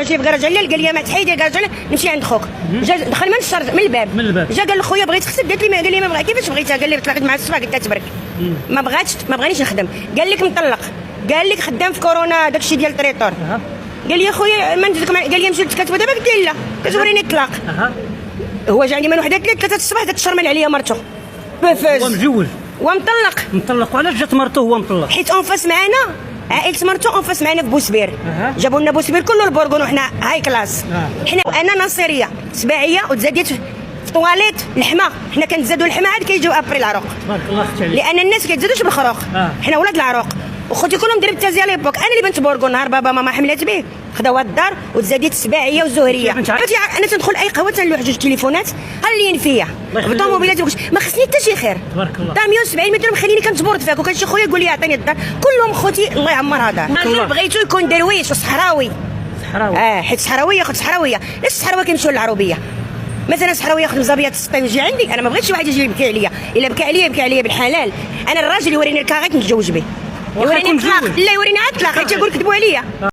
جاي في كراج علال، قال لي ما تحيدي كراج علال نمشي عند خوك. جا دخل من الشر من الباب جا قال لخويا بغيت تخسب، قالت لي قال لي ما بغا. كيفاش بغيتها؟ قال لي تلاقيت مع الصباح، قلت له تبرك ما بغانيش نخدم. قال لك مطلق، قال لك خدام في كورونا داكشي ديال التريطور. قال لي خويا ما نديرك، قال لي نمشي للكاتبه دابا، قلت له لا كتوريني الطلاق. هو جا عندي من وحده 3 الصباح كتشرمل عليا مرته بفاز. هو متزوج ومطلق. وعلاش جات مرته هو مطلق؟ حيت اونفاس معنا عائله مرته اونفاس معنا في بوسبير. جابوا لنا بوسبير كله البورغون وحنا هاي كلاس. حنا انا ناصريه سباعيه وتزاديت في طواليت لحمه. حنا كنتزادوا اللحمه عاد كيجيو ابري العروق. تبارك الله اختي عليك. لان الناس كيتزادوش بالخروق. حنا ولاد العروق وخوتي كلهم درب تازيا ليبوك. انا اللي بنت بورغون، نهار بابا ماما حملات به خداوها الدار وتزاديت السباعيه والزهريه. انا تندخل اي قهوه تنلوح 2 تليفونات خليين فيا بالطوموبيلات ما خصني حتى شي خير. تبارك الله. دار 170 متر مخليني كنتبورد فيك، وكان شي خويا يقول لي عطيني الدار، كلهم خوتي الله يعمرها دار. راجل بغيتو يكون درويش وصحراوي. حيت صحراويه ياخذ صحراويه، علاش الصحراويه كيمشيو للعروبيه؟ مثلا صحراوي ياخذ مزابيات السطي ويجي عندي، انا ما بغيتش شي واحد يجي يبكي عليا، الا بكى عليا يبكي عليا بالحلال. انا الراجل يوريني الكاغيط نتزوج به، يوريني الطلاق لا يوريني عاد الطلاق، حيت يقول كذبوا عليا.